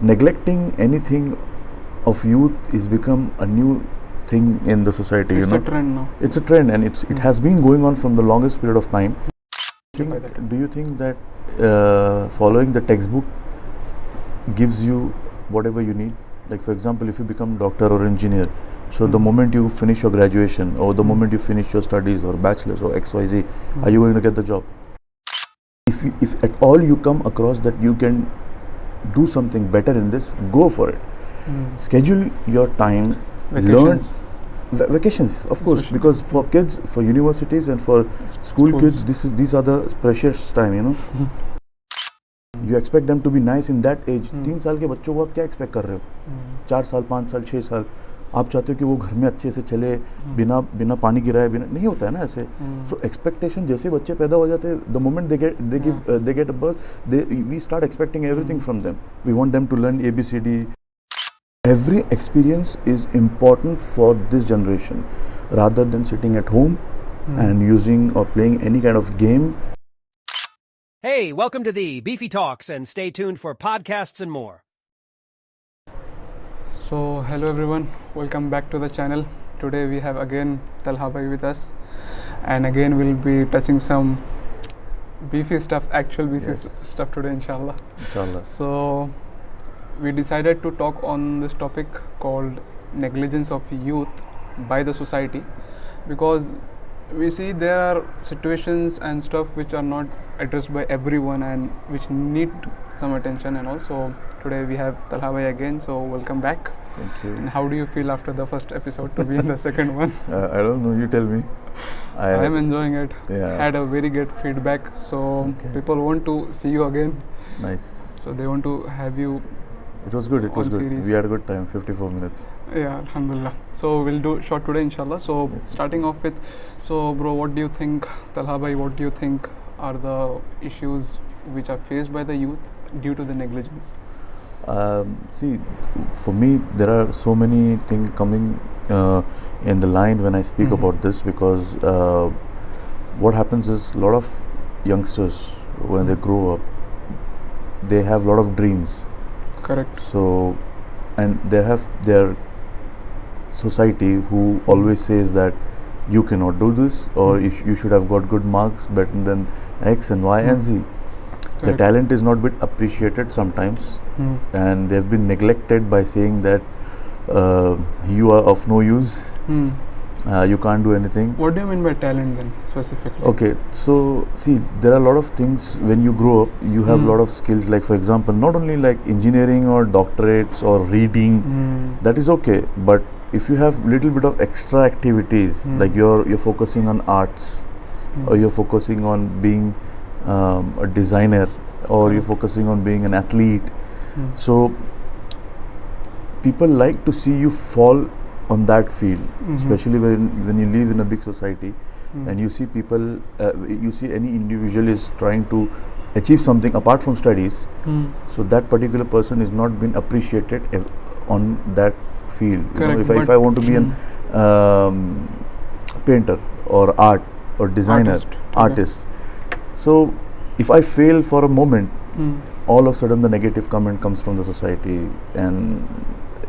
neglecting anything of youth is become a new thing in the society. It's a trend now. It's a trend, and it has been going on from the longest period of time. Do you think that following the textbook gives you whatever you need? Like, for example, if you become doctor or engineer, so the moment you finish your graduation or the moment you finish your studies or bachelor's or XYZ, are you going to get the job? If at all you come across that you can do something better in this, go for it. Schedule your time, Vacations. learn vacations, of course, because for kids, for universities and for school kids, these are the precious time, You expect them to be nice in that age. 3 साल के बच्चों को आप क्या expect कर रहे हो? 4 साल, 5 साल, 6 साल आप चाहते हो कि वो घर में अच्छे से चले, बिना पानी गिराए, बिना नहीं होता है ना ऐसे. सो एक्सपेक्टेशन जैसे बच्चे पैदा हो जाते हैं, the moment they get a birth, we start expecting everything from them. We want them to learn ABCD. Every experience is important for this generation, rather than sitting at home and using or playing any kind of game. Hey, welcome to the BeeFy Talks, and stay tuned for podcasts and more. So hello everyone, welcome back to the channel. Today we have again Talha bhai with us, and again we'll be touching some beefy stuff, actual beefy stuff today, inshallah. So we decided to talk on this topic called negligence of youth by the society, because we see there are situations and stuff which are not addressed by everyone and which need some attention and all. So today we have Talha bhai again, so welcome back. Thank you. And how do you feel after the first episode to be in the second one? I don't know, you tell me. I am enjoying it. Had a very good feedback, so people want to see you again. Nice. So they want to have you. It was good. Series. We had a good time. 54 minutes. Yeah, alhamdulillah. So we'll do short today, inshallah. So starting off with, so bro, what do you think, Talha bhai, what do you think are the issues which are faced by the youth due to the negligence? See, for me, there are so many things coming in the line when I speak about this, because what happens is a lot of youngsters, when they grow up, they have a lot of dreams. Correct. So, and they have their society who always says that you cannot do this, or you should have got good marks, better than X and Y and Z. Correct. The talent is not been appreciated sometimes, and they've been neglected by saying that you are of no use. You can't do anything. What do you mean by talent then, specifically? Okay, so see, there are a lot of things when you grow up. You have a lot of skills, like for example, not only like engineering or doctorates or reading, that is okay. But if you have little bit of extra activities, like you're focusing on arts, or you're focusing on being a designer, or you're focusing on being an athlete, so people like to see you fall on that field, especially when you live in a big society, and you see people, you see any individual is trying to achieve something apart from studies, so that particular person is not been appreciated on that field. Correct. If I want to be an painter or art or designer, artist, so if I fail for a moment, all of a sudden the negative comment comes from the society, and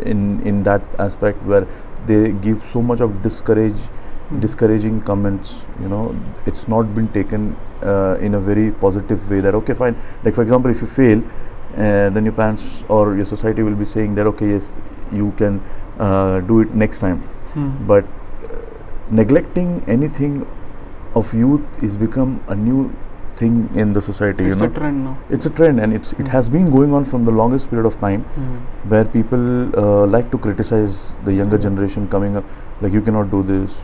in that aspect where they give so much of discouraging comments, it's not been taken in a very positive way, that okay, fine, like for example, if you fail, then your parents or your society will be saying that okay, yes, you can do it next time. But neglecting anything of youth is become a new thing in the society. It's a trend now. It's a trend, and it has been going on from the longest period of time, where people like to criticize the younger generation coming up, like you cannot do this,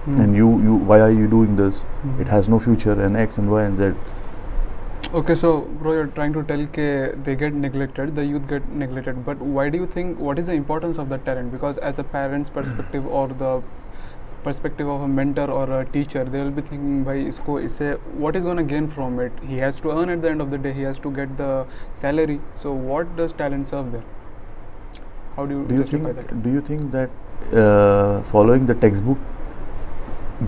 and you why are you doing this? It has no future, and X and Y and Z. Okay, so bro, you're trying to tell that they get neglected, the youth get neglected, but why do you think, what is the importance of that talent? Because as a parent's perspective or the perspective of a mentor or a teacher, they will be thinking, bhai, what is going to gain from it? He has to earn at the end of the day, he has to get the salary. So what does talent serve there? How do you justify that? Do you think that following the textbook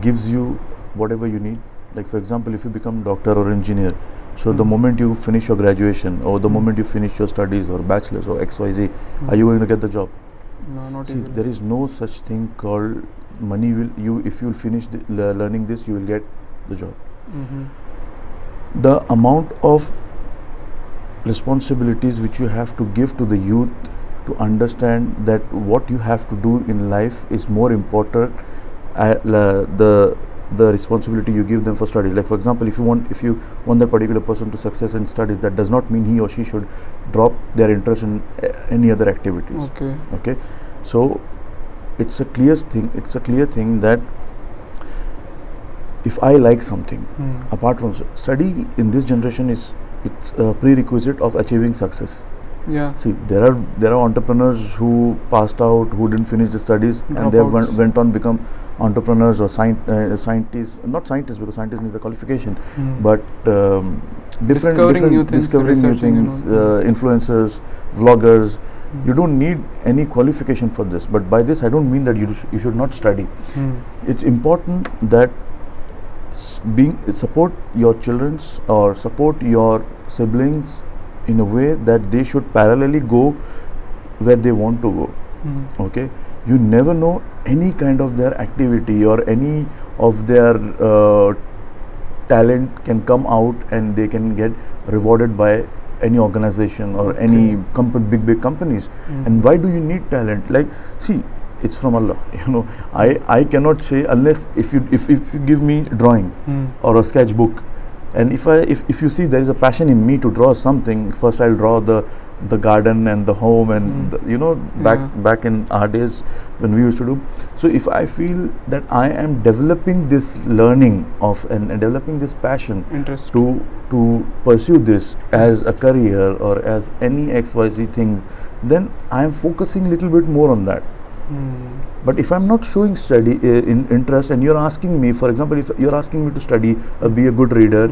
gives you whatever you need? Like for example, if you become doctor or engineer, So the moment you finish your graduation or the moment you finish your studies or bachelor's or XYZ, are you going to get the job? No, not See, easily. there is no such thing called money. If you will finish learning this, you will get the job. The amount of responsibilities which you have to give to the youth to understand that what you have to do in life is more important. The responsibility you give them for studies. Like for example, if you want that particular person to success in studies, that does not mean he or she should drop their interest in any other activities. Okay. So it's a clear thing that if I like something, apart from study in this generation it's a prerequisite of achieving success. Yeah. See, there are entrepreneurs who passed out, who didn't finish the studies, and they went on become entrepreneurs or scientists. Not scientists, because scientists needs a qualification, but Discovering new things, influencers, vloggers. You don't need any qualification for this. But by this, I don't mean that you should not study. It's important that support your children's or support your siblings in a way that they should parallelly go where they want to go. Okay, you never know any kind of their activity or any of their talent can come out and they can get rewarded by any organization or any big companies. And why do you need talent? Like, see, it's from Allah. I cannot say unless if you give me drawing or a sketchbook. And if you see there is a passion in me to draw something, first I'll draw the garden and the home and back in our days when we used to do. So if I feel that I am developing this learning of and developing this passion to pursue this as a career or as any XYZ things, then I am focusing a little bit more on that. But if I'm not showing study in interest, and you're asking me, for example, if you're asking me to study, be a good reader,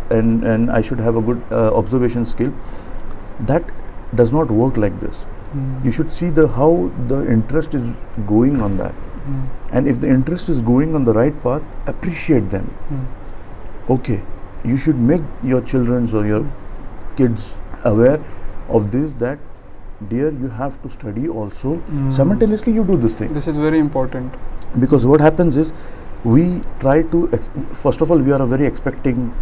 and I should have a good observation skill, that does not work like this. You should see how the interest is going on that, and if the interest is going on the right path, appreciate them. Okay, you should make your children or your kids aware of this, that dear, you have to study also. Simultaneously you do this thing. This is very important, because what happens is we try to first of all, we are very expecting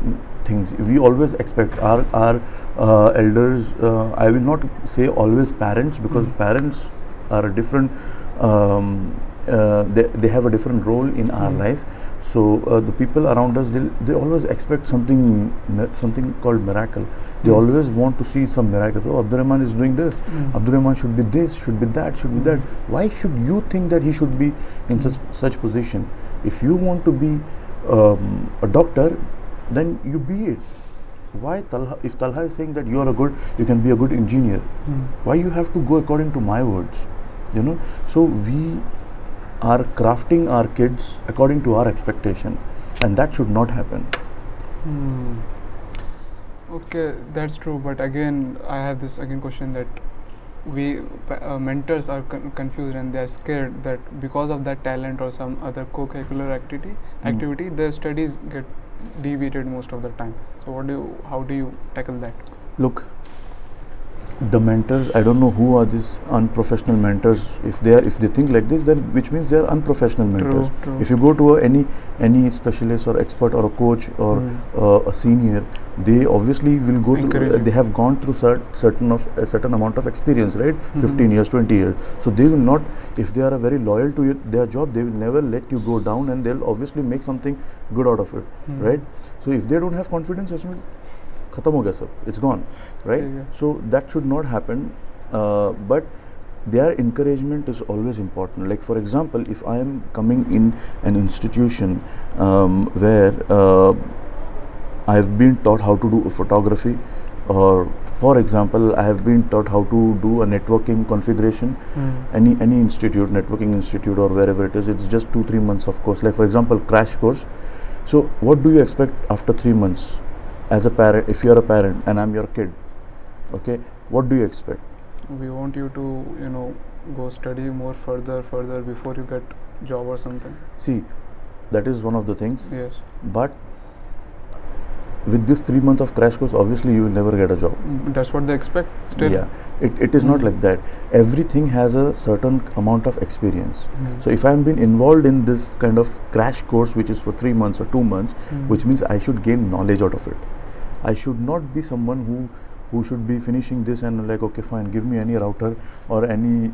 things. We always expect our elders, I will not say always parents, because parents are a different they have a different role in our life. So the people around us, they always expect something called miracle. They always want to see some miracle. Oh, Abdurrahman is doing this. Abdurrahman should be this, should be that, should be that. Why should you think that he should be in such position? If you want to be a doctor, then you be it. Why if Talha is saying that you can be a good engineer, why you have to go according to my words? So we are crafting our kids according to our expectation, and that should not happen. Okay, that's true, but again I have this question that we mentors are confused, and they are scared that because of that talent or some other co-curricular activity their studies get deviated most of the time. So how do you tackle that? Look, the mentors, I don't know who are these unprofessional mentors. If they think like this, then which means they are unprofessional mentors. True. If you go to any specialist or expert or a coach or a senior, they obviously will go through. They have gone through a certain amount of experience, right? 15 years, 20 years. So they will not, if they are very loyal to their job, they will never let you go down, and they'll obviously make something good out of it, right? So if they don't have confidence, it's gone, right? So that should not happen, but their encouragement is always important. Like for example, if I am coming in an institution where I have been taught how to do photography, or for example I have been taught how to do a networking configuration, any institute, networking institute or wherever it is, it's just 2-3 months of course, like for example crash course. So what do you expect after 3 months? As a parent, if you are a parent and I'm your kid, okay, what do you expect? We want you to go study more further before you get job or something. See, that is one of the things. Yes. But with this 3 months of crash course, obviously you will never get a job. That's what they expect still. Yeah, it is not like that. Everything has a certain amount of experience. So if I'm been involved in this kind of crash course, which is for 3 months or 2 months, which means I should gain knowledge out of it. I should not be someone who should be finishing this and like, okay, fine, give me any router or any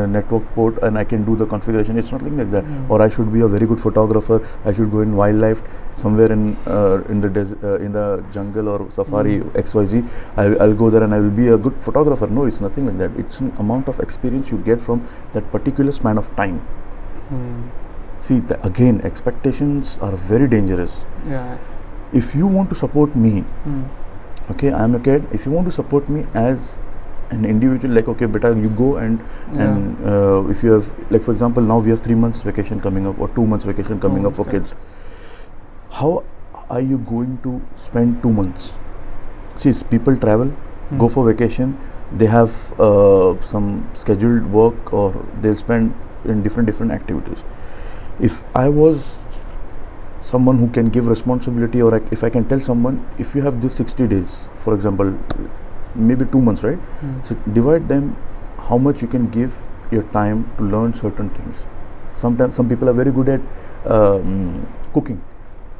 network port and I can do the configuration. It's nothing like that. Or I should be a very good photographer. I should go in wildlife somewhere in the jungle or safari XYZ. I'll go there and I will be a good photographer. No, it's nothing like that. It's an amount of experience you get from that particular span of time. See, again, expectations are very dangerous. Yeah. If you want to support me, okay, I'm a kid. If you want to support me as an individual, like, okay, beta, you go and if you have, like, for example, now we have 3 months vacation coming up or 2 months vacation coming up for kids. How are you going to spend 2 months? See, people travel, go for vacation. They have some scheduled work or they'll spend in different activities. If I was someone who can give responsibility, or if I can tell someone, if you have this 60 days, for example, maybe 2 months, right? So divide them, how much you can give your time to learn certain things. Sometimes some people are very good at cooking,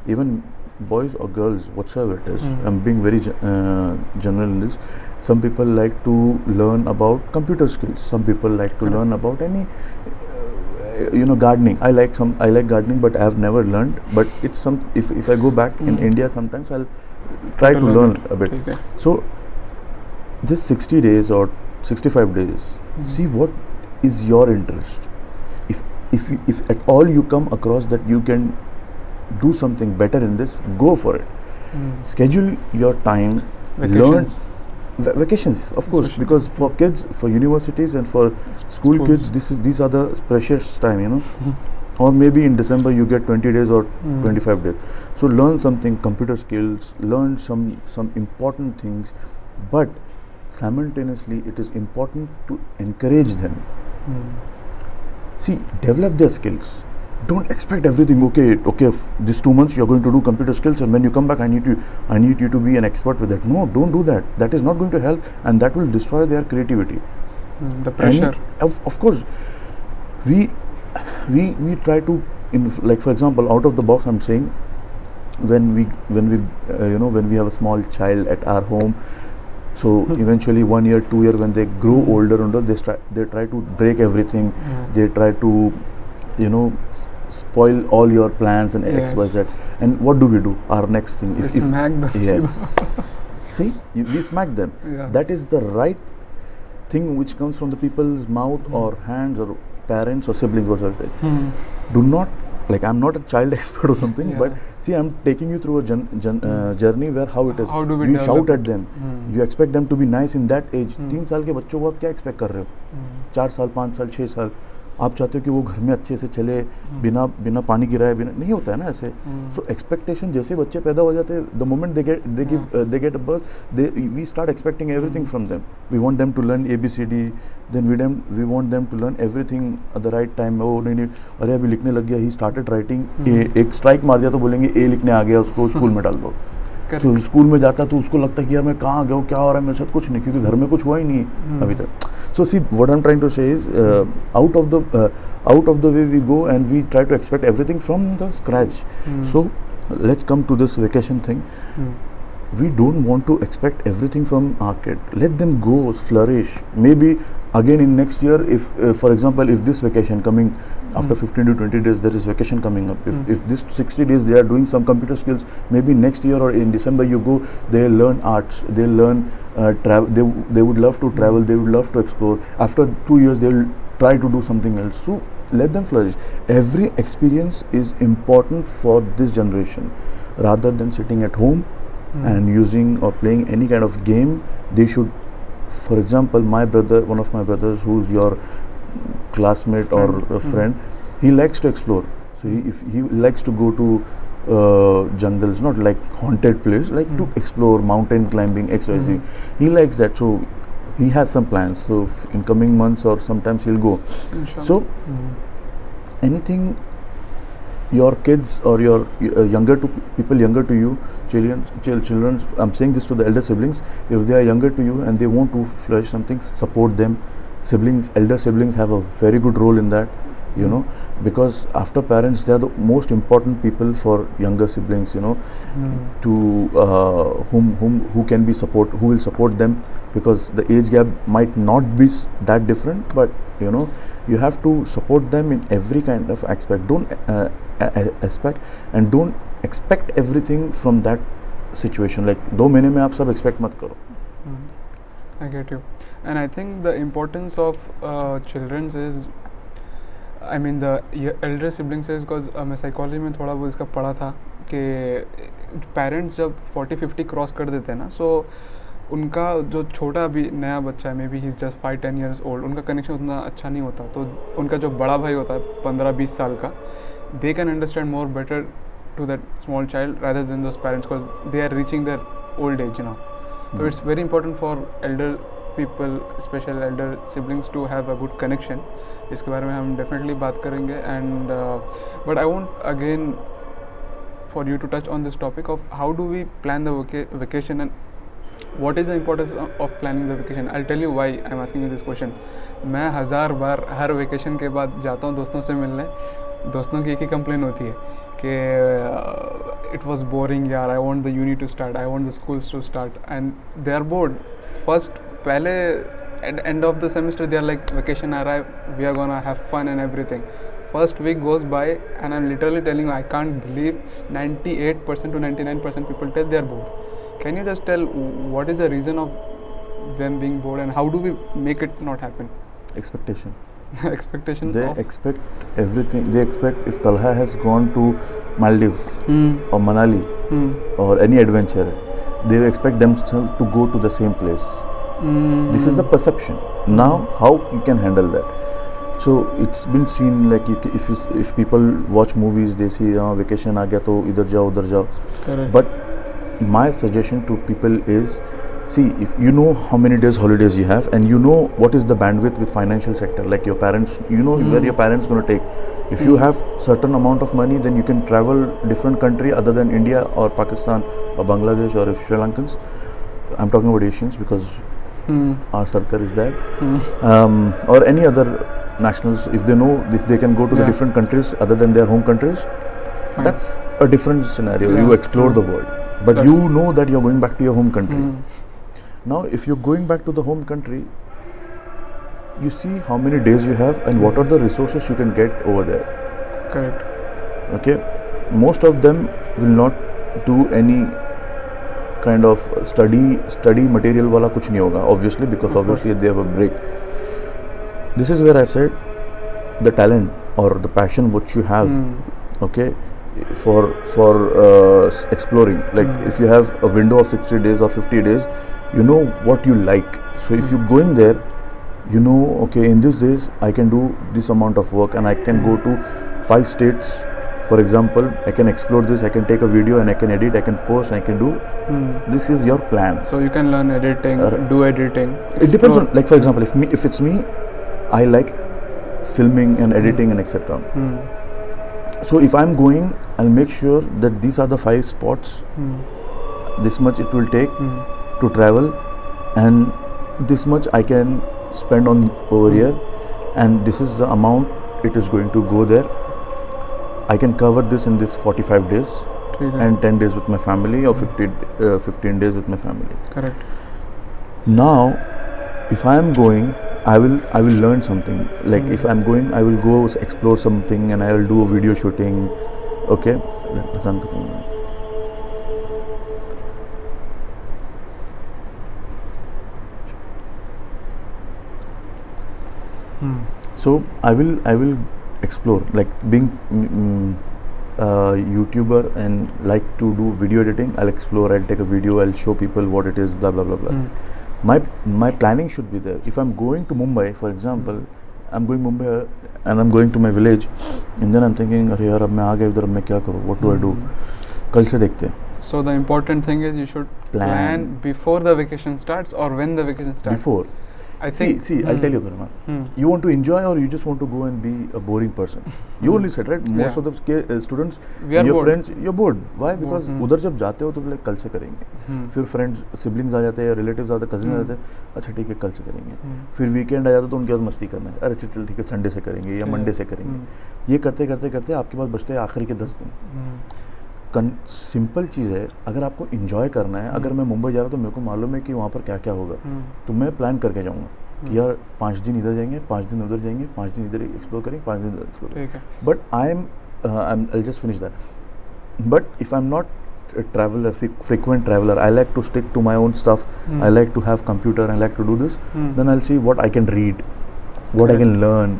even boys or girls, whatsoever it is. I'm being very general in this. Some people like to learn about computer skills. Some people like to learn about any gardening. I like gardening, but I have never learned. But it's some. If I go back in India, sometimes I'll try to learn a bit. Okay. So this 60 days or 65 days, see what is your interest. If at all you come across that you can do something better in this, go for it. Schedule your time. Vacations. Learn. Vacations, of course, because for kids, for universities and for school kids, these are the precious time, or maybe in December you get 20 days or 25 days. So learn something, computer skills, learn some important things, but simultaneously it is important to encourage them. See, develop their skills. Don't expect everything. Okay, this 2 months you are going to do computer skills, and when you come back, I need you to be an expert with that. No, don't do that. That is not going to help, and that will destroy their creativity. The pressure. Of course, we try to, like, for example, out of the box. I'm saying, when we have a small child at our home. So eventually 1 year, 2 year, when they grow older, they try to break everything. They try to spoil all your plans and XYZ. And what do? Our next thing, if smack them. Yes. See, we smack them. Yeah. That is the right thing which comes from the people's mouth or hands or parents or siblings, whatever. Do not, like, I'm not a child expert or something, but see, I'm taking you through a journey where how it is. How do we you shout at them. You expect them to be nice in that age. 3 साल के बच्चों को आप क्या expect कर रहे हो? 4 साल, 5 साल, 6 साल. आप चाहते हो कि वो घर में अच्छे से चले, बिना पानी गिराए, नहीं होता है ना ऐसे. सो एक्सपेक्टेशन, जैसे बच्चे पैदा हो जाते हैं, the moment they get a birth, we start expecting everything from them. We want them to learn ABCD, then we want them to learn everything at the right time. ओ नहीं, अरे अभी लिखने लग गया, ही स्टार्टेड राइटिंग, एक strike मार दिया तो बोलेंगे ए लिखने आ गया, उसको स्कूल में डाल दो. तो स्कूल में जाता तो उसको लगता है कि यार मैं कहाँ गया हूँ, क्या हो रहा है मेरे साथ, कुछ नहीं, क्योंकि घर में कुछ हुआ ही नहीं अभी तक. So see, what I'm trying to say is, out of the way we go and we try to expect everything from the scratch. So let's come to this vacation thing. We don't want to expect everything from our kid. Let them go flourish. Maybe again in next year, if for example, if this vacation coming after 15 to 20 days, there is vacation coming up. If this 60 days they are doing some computer skills, maybe next year or in December you go, they learn arts, they learn travel. They would love to travel. They would love to explore. After 2 years, they will try to do something else. So let them flourish. Every experience is important for this generation, rather than sitting at home and using or playing any kind of game. They should, for example, one of my brothers, who's your classmate or a friend, he likes to explore. So he likes to go to jungles, not like haunted place, like to explore, mountain climbing, XYZ. He likes that, so he has some plans. So in coming months or sometimes he'll go. Inshallah. So anything your kids or your people younger to you, children, I'm saying this to the elder siblings, if they are younger to you and they want to flourish something, support them. Elder siblings have a very good role in that, you know, because after parents they are the most important people for younger siblings, you know, to who can be who will support them, because the age gap might not be that different, but you know, you have to support them in every kind of aspect. Don't don't expect everything from that situation. Like 2 महीने में आप सब expect मत करो. I get you, and I think the importance of children's is, I mean the elder siblings is because मैं psychology में थोड़ा वो इसका पढ़ा था कि parents जब 40-50 क्रॉस कर देते हैं ना, so उनका जो छोटा भी नया बच्चा है, may be he is just 5-10 years old, उनका कनेक्शन उतना अच्छा नहीं होता, तो उनका जो बड़ा भाई होता है 15-20 साल का, they can understand more better to that small child rather than those parents, because they are reaching their old age, you know. So it's very important for elder people, special elder siblings, to have a good connection. इसके बारे में हम definitely बात करेंगे, and but I want again for you to touch on this topic of how do we plan the vacation and what is the importance of planning the vacation. I'll tell you why I'm asking you this question. मैं 1000 बार हर vacation के बाद जाता हूँ दोस्तों से मिलने, दोस्तों की एक ही कंप्लेन होती है कि it was boring यार, I want the uni to start, I want the schools to start, and they are bored. First पहले at the end of the semester they are like vacation aa raha hai, we are gonna have fun and everything. First week goes by and I'm literally telling you, I can't believe 98% to 99% people tell they are bored. Can you just tell what is the reason of them being bored and how do we make it not happen? Expectation. Expectation. They expect everything. They expect if Talha has gone to Maldives or Manali or any adventure, they expect themselves to go to the same place. This is the perception. Now, how you can handle that? So it's been seen like if people watch movies, they see vacation आ गया तो इधर जाओ उधर जाओ. Correct. But my suggestion to people is, see, if you know how many days holidays you have and you know what is the bandwidth with financial sector, like your parents, you know where your parents going to take. If you have certain amount of money, then you can travel different country other than India or Pakistan or Bangladesh or if Sri Lankans. I'm talking about Asians because our circle is that. Or any other nationals, if they know if they can go to the different countries other than their home countries, that's a different scenario. You explore the world, but you know that you're going back to your home country. Now if you're going back to the home country, you see how many days you have and what are the resources you can get over there. Correct. Okay, most of them will not do any kind of study material wala kuch nahi hoga, obviously, because obviously they have a break. This is where I said the talent or the passion which you have, okay, for exploring. Like if you have a window of 60 days or 50 days, you know what you like. So if you're going there, you know, okay, in these days I can do this amount of work and I can go to 5 states. For example, I can explore this, I can take a video and I can edit, I can post, and I can do. This is your plan. So you can learn editing, do editing. Explore. It depends on, like for example, if it's me, I like filming and editing and etc. So if I'm going, I'll make sure that these are the 5 spots. This much it will take to travel, and this much I can spend on over here, and this is the amount it is going to go there. I can cover this in this 45 days and 10 days with my family or 15 days with my family. Correct. Now, if I am going, I will learn something. Like if I'm going, I will go explore something and I will do a video shooting. Okay. So I will explore, like being YouTuber and like to do video editing. I'll explore, I'll take a video, I'll show people what it is, blah blah blah blah. My planning should be there. If I'm going to Mumbai, for example, I'm going Mumbai and I'm going to my village, and then I'm thinking, अरे यार अब मैं आ गया इधर, अब मैं क्या करूँ? What do I do? कल से देखते हैं. So the important thing is you should plan before the vacation starts or when the vacation starts. Before. I think. See, I'll tell you, Brahman. You want to enjoy or you just want to go and be a boring person? You only said, right? Most of the students, your friends, you're bored. Why? Because उधर जब जाते हो तो like कल से करेंगे. फिर friends, siblings आ जाते हैं, relatives आते हैं, cousins आ जाते हैं. अच्छा ठीक है कल से करेंगे. फिर weekend आ जाता तो उनके साथ मस्ती करना है. अरे चल ठीक है Sunday से करेंगे या Monday से करेंगे. ये करते करते करते आपके पास बचते हैं आखिरी के 10 दिन. सिंपल चीज़ है, अगर आपको इंजॉय करना है, अगर मैं मुंबई जा रहा हूँ तो मेरे को मालूम है कि वहाँ पर क्या क्या होगा, तो मैं प्लान करके जाऊँगा कि यार 5 दिन इधर जाएंगे, 5 दिन उधर जाएंगे, 5 दिन इधर एक्सप्लोर करेंगे, 5 दिन उधर एक्सप्लोर करेंगे. But I'll just finish that. But if I'm not a traveler, frequent traveler, I like to stick to my own stuff, I like to have computer, I like to do this, then I'll see what I can read, what I can learn,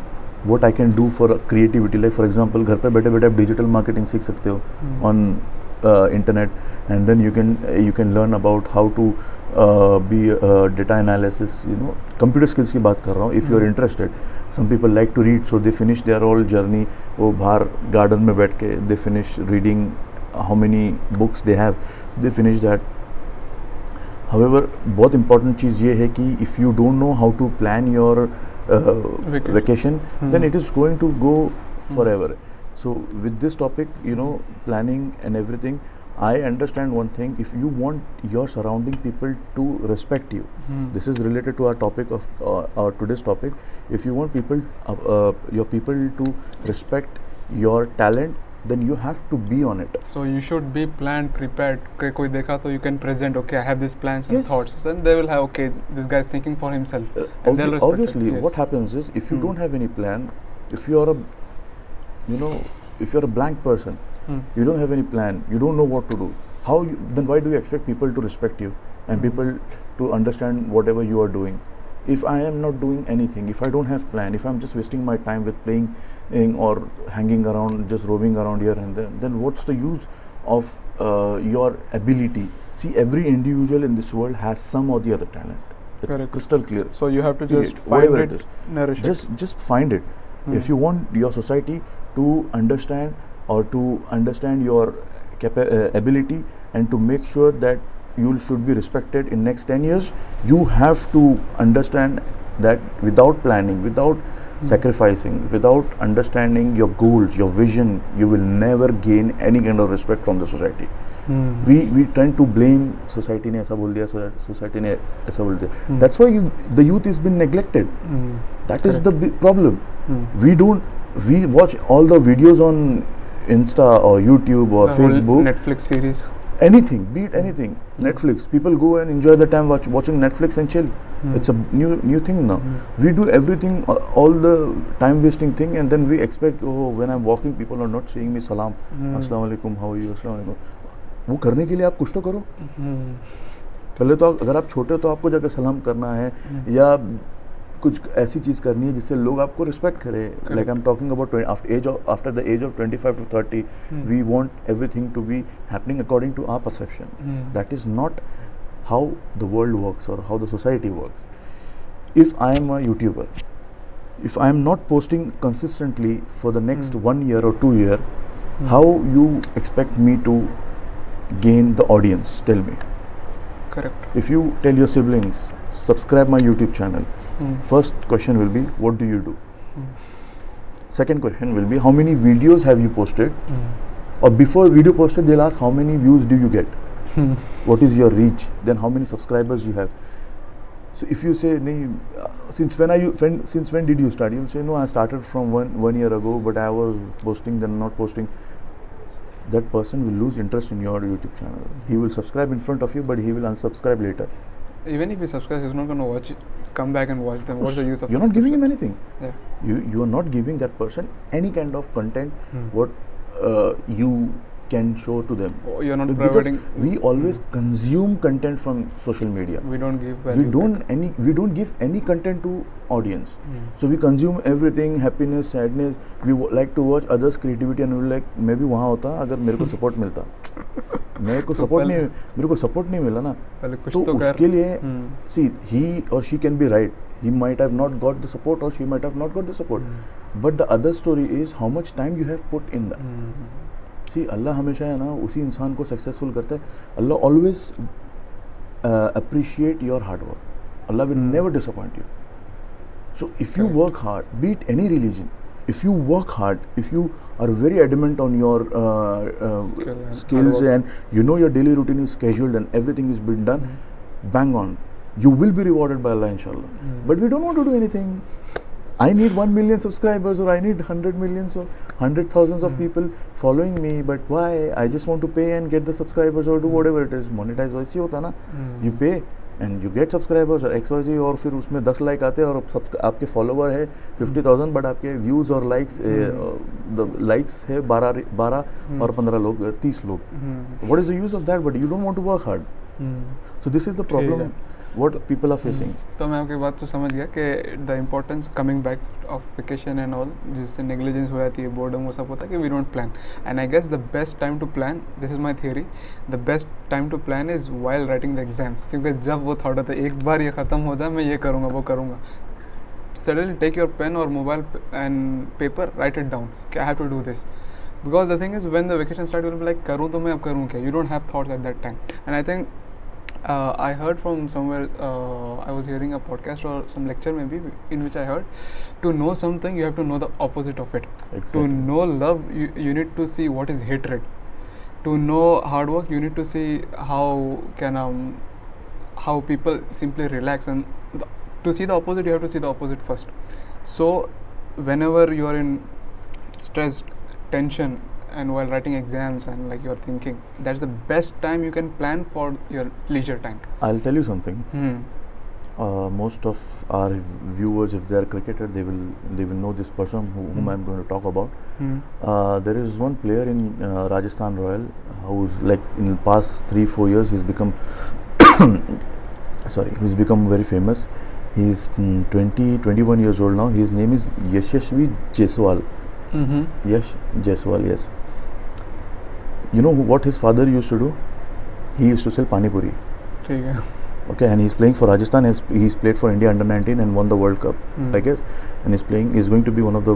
what I can do for creativity. Like for example, घर पे बैठे बैठे आप digital marketing सीख सकते हो on internet, and then you can learn about how to be data analysis, you know, computer skills की बात कर रहा हूँ. If you are interested, some people like to read, so they finish their whole journey. वो बाहर garden में बैठ के they finish reading how many books they have, they finish that. However, बहुत important चीज़ ये है कि if you don't know how to plan your vacation, then it is going to go forever. So with this topic, you know, planning and everything, I understand one thing: if you want your surrounding people to respect you, this is related to our topic of our today's topic. If you want people, your people to respect your talent, then you have to be on it. So you should be planned, prepared. कोई देखा तो you can present, okay, I have these plans and thoughts. Then they will have, okay, this guy is thinking for himself. And they'll respect obviously, it. Yes. what happens is, if you don't have any plan, if you are a, you know, if you're a blank person, you don't have any plan, you don't know what to do. Then why do you expect people to respect you and people to understand whatever you are doing? If I am not doing anything, if I don't have plan, if I'm just wasting my time with playing or hanging around, just roaming around here and there, then what's the use of your ability? See, every individual in this world has some or the other talent. It's Correct. crystal clear. So you have to just find whatever it, it is, nourish it. just find it. If you want your society to understand or to understand your ability and to make sure that you should be respected in next 10 years, you have to understand that without planning, without sacrificing, without understanding your goals, your vision, you will never gain any kind of respect from the society. We tend to blame society ने ऐसा बोल दिया, society ने ऐसा बोल दिया. That's why the youth has been neglected. That is the big problem. We watch all the videos on Insta or YouTube or Facebook, Netflix series, anything, be it anything. Netflix, people go and enjoy the time watching Netflix and chill. It's a new thing now. We do everything, all the time wasting thing, and then we expect, oh, when I'm walking, people are not saying me salam, assalamu alaikum, how are you, assalamu alaikum. वो करने के लिए आप कुछ तो करो. पहले तो अगर आप छोटे हो तो आपको जाकर सलाम करना है या कुछ ऐसी चीज़ करनी है जिससे लोग आपको रिस्पेक्ट करें. Like I am talking about after the age of 25 to 30, we want everything to be happening according to our perception. That is not how the world works or how the society works. If I am a YouTuber, if I am not posting consistently for the next 1 year or 2 year, how you expect me to gain the audience? Tell me. Correct. If you tell your siblings, subscribe my YouTube channel, first question will be, what do you do? Second question will be, how many videos have you posted? Or before video posted, they'll ask, how many views do you get? What is your reach? Then how many subscribers you have? So if you say, since when did you start? You will say, no, I started from one year ago, but I was posting, then not posting. That person will lose interest in your YouTube channel. He will subscribe in front of you, but he will unsubscribe later. Even if he subscribes, he's not going to watch it, come back and watch them. What's the use of? You're not giving him anything. Yeah. You are not giving that person any kind of content what you can show to them. You're not Because providing. we always consume content from social media. We don't give value. We don't give any content to audience. So we consume everything, happiness, sadness. We like to watch others' creativity and we like, मैं भी वहाँ होता अगर मेरे को support मिलता. मेरे को support नहीं मिला ना. तो उसके लिए see, he or she can be right. He might have not got the support or she might have not got the support. But the other story is how much time you have put in that. See, अल्लाह हमेशा है ना उसी इंसान को successful करता है. Allah always appreciate your hard work. Allah will never disappoint you. So if you work hard, be it any religion, if you work hard, if you are very adamant on your skills and you know your daily routine is scheduled and everything is been done, bang on, you will be rewarded by Allah, inshallah. But we don't want to do anything. I need 1 million subscribers, or I need 100 millions or 100,000s of people following me. But why? I just want to pay and get the subscribers or do whatever it is. Monetize वैसे होता ना. You pay and you get subscribers or XYZ, और फिर उसमें 10 like आते हैं और सब आपके फॉलोवर है 50,000, बट आपके व्यूज़ और लाइक्स लाइक्स है 12 और 15 लोग 30 लोग. What is the use of that? But you don't want to work hard. So this is the problem. What people are facing. तो मैं आपकी बात तो समझ गया कि the importance coming back of vacation and all, जिससे negligence हो जाती है, boredom वो सब होता है कि we don't plan. And I guess the best time to plan, this is my theory, the best time to plan is while writing the exams. क्योंकि जब वो थॉट होता है एक बार ये ख़त्म हो जाए, मैं ये करूँगा वो करूँगा. Suddenly take your pen or mobile and paper, write it down. I have to do this. Because the thing is, when the vacation starts, you'll be like, करूँ तो मैं अब करूँ क्या? You don't have thoughts at that time. And I think I heard from somewhere, I was hearing a podcast or some lecture maybe, in which I heard, to know something you have to know the opposite of it. Exactly. To know love, you need to see what is hatred. To know hard work, you need to see how people simply relax. And to see the opposite, you have to see the opposite first. So whenever you are in stress, tension, and while writing exams and like you're thinking, that's the best time you can plan for your leisure time. I'll tell you something. Most of our viewers, if they are cricketer, they will know this person whom I'm going to talk about. There is one player in Rajasthan Royal who's like in the past 3-4 years he's become he's become very famous. He's 21 years old now. His name is Yashasvi Jaiswal. Yash Jaiswal, yes. You know what his father used to do? He used to sell pani puri. Okay, and he's playing for Rajasthan. He's played for India under 19 and won the World Cup, I guess. And he's going to be one of the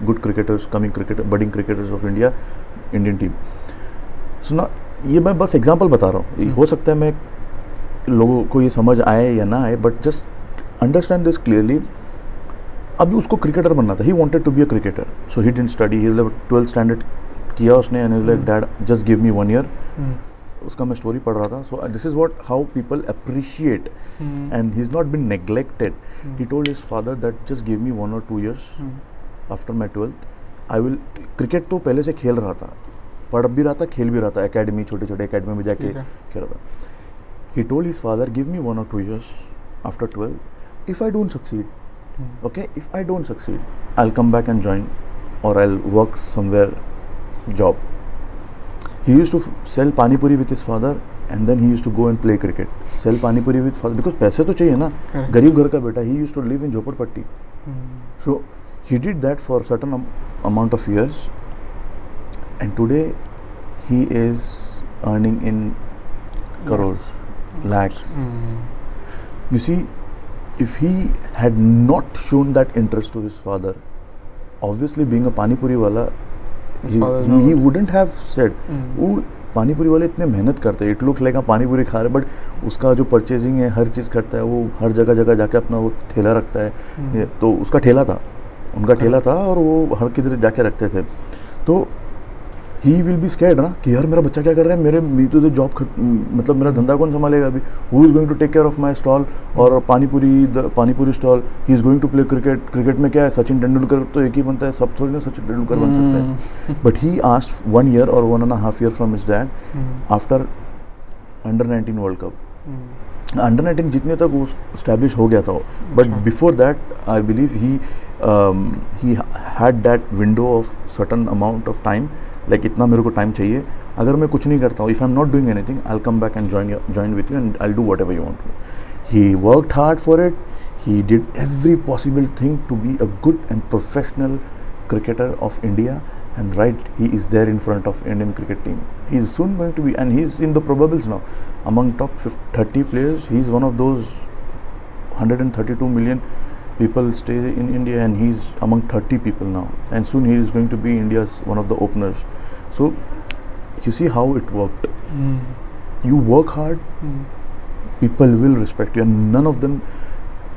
good cricketers, budding cricketers of Indian team. So now, ये मैं बस example बता रहा हूँ. हो सकता है मैं लोगों को ये समझ आए या ना आए, but just understand this clearly. अभी उसको क्रिकेटर बनना था. He wanted to be a cricketer, so he didn't study. He 12th standard किया उसने, and like dad just give me 1 year. उसका मैं स्टोरी पढ़ रहा था. So this is what how people appreciate, and he is not been neglected. He told his father that just give me 1 or 2 years after my 12th. I will. Cricket तो पहले से खेल रहा था, पढ़ भी रहा था, खेल भी रहा था. एकेडमी, छोटे छोटे एकेडमी में जाके खेल रहा था. ही told his father, give me 1 or 2 years after 12th. If I don't succeed, okay, if I don't succeed, I'll come back and join, or I'll work somewhere job. He used to sell pani puri with his father, and then he used to go and play cricket. Sell pani puri with father because पैसे तो चाहिए ना. गरीब घर का बेटा. He used to live in झोपड़पट्टी. So he did that for certain amount of years, and today he is earning in crores, lakhs. You see, if he had not shown that interest to his father, obviously being a pani puri wala, he wouldn't have said. वो पानी पूरी वाले इतने मेहनत करते हैं. It looks like पानी पूरी खा रहे, बट उसका जो परचेजिंग है, हर चीज़ करता है. वो हर जगह जाके अपना वो ठेला रखता है. तो उसका ठेला था, उनका ठेला था, और वो हर किधर जाके रखते थे. तो ही विल बी स्कैर्ड ना कि यार मेरा बच्चा क्या कर रहा है, मेरी तो जॉब मतलब मेरा धंधा कौन संभालेगा अभी. Who is going to take care of my stall और pani puri stall. He is going to play cricket. Cricket में क्या है, सचिन तेंदुलकर तो एक ही बनता है, सब थोड़ी ना सचिन तेंदुलकर बन सकते हैं. But he asked 1 year or 1.5 year from his dad after under 19 world cup. Under 19 जीतने तक वो स्टैब्लिश हो गया था, but before that I believe he had that window of certain amount of time. Like इतना मेरे को टाइम चाहिए. अगर मैं कुछ नहीं करता हूँ, if I am not doing anything, I will come back and join with you and I will do whatever you want. He worked hard for it. He did every possible thing to be a good and professional cricketer of India, and he is there in front of Indian cricket team. He is soon going to be, and he is in the probables now. Among top 30 players, he is one of those 132 million people stay in India, and he is among 30 people now. And soon he is going to be India's one of the openers. So you see how it worked. You work hard, people will respect you, and none of them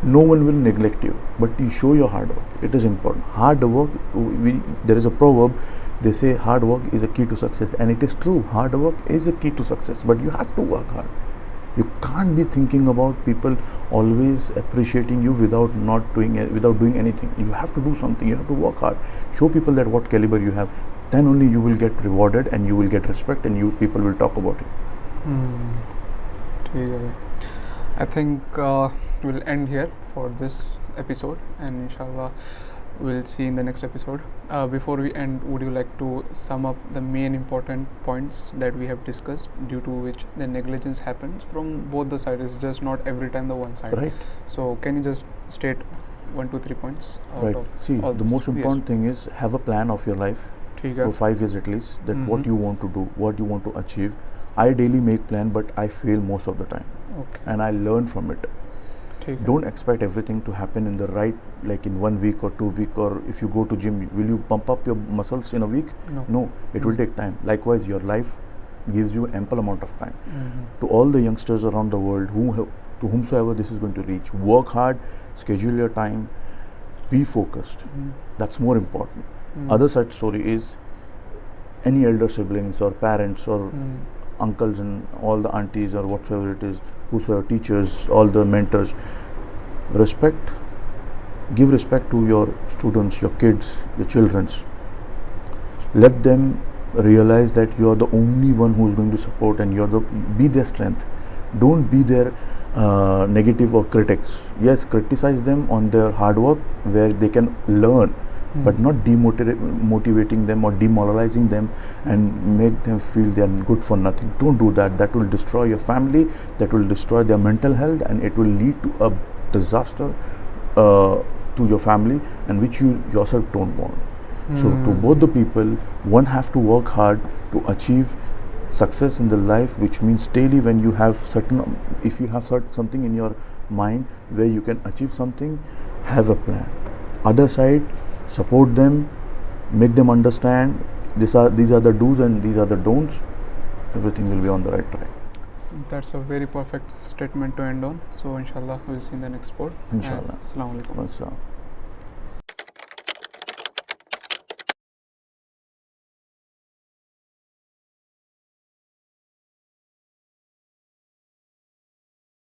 no one will neglect you, but you show your hard work. It is important. Hard work, there is a proverb, they say hard work is a key to success, and it is true. Hard work is a key to success, but you have to work hard. You can't be thinking about people always appreciating you without doing anything. You have to do something. You have to work hard. Show people that what caliber you have. Then only you will get rewarded and you will get respect, and people will talk about it. ठीक है. I think we'll end here for this episode, and inshallah we'll see in the next episode. Before we end, would you like to sum up the main important points that we have discussed, due to which the negligence happens from both the sides? It's just not every time the one side. Right. So can you just state 1, 2, 3 points out Right. of See, all the this? most important thing is have a plan of your life ठीक है. for 5 years at least. That what Mhm. you want to do, what you want to achieve. I daily make plan, but I fail most of the time, Okay. and I learn from it. ठीक है. Don't expect everything to happen in the right, like in 1 week or 2 week, or if you go to gym, will you pump up your muscles in a week? No. No, it will take time. Likewise, your life gives you ample amount of time. Mhm. To all the youngsters around the world, to whomsoever this is going to reach, work hard, schedule your time, be focused. Mhm. That's more important. Mhm. Other side story is any elder siblings or parents or Mhm. uncles and all the aunties or whatsoever it is, whosoever teachers, all the mentors, give respect to your students, your kids, your children's. Let them realize that you are the only one who is going to support, and be their strength. Don't be their negative or critics. Yes, criticize them on their hard work where they can learn, but not demotivating them or demoralizing them and make them feel they are good for nothing. Don't do that. That will destroy your family, that will destroy their mental health, and it will lead to a disaster to your family, and which you yourself don't want. So to both the people, one have to work hard to achieve success in the life, which means daily when you have if you have something in your mind where you can achieve something, have a plan. Other side, support them, make them understand these are the do's and these are the don'ts. Everything will be on the right track. That's a very perfect statement to end on. So inshallah we'll see in the next pod. Inshallah. Assalamu alaikum. Wassalam.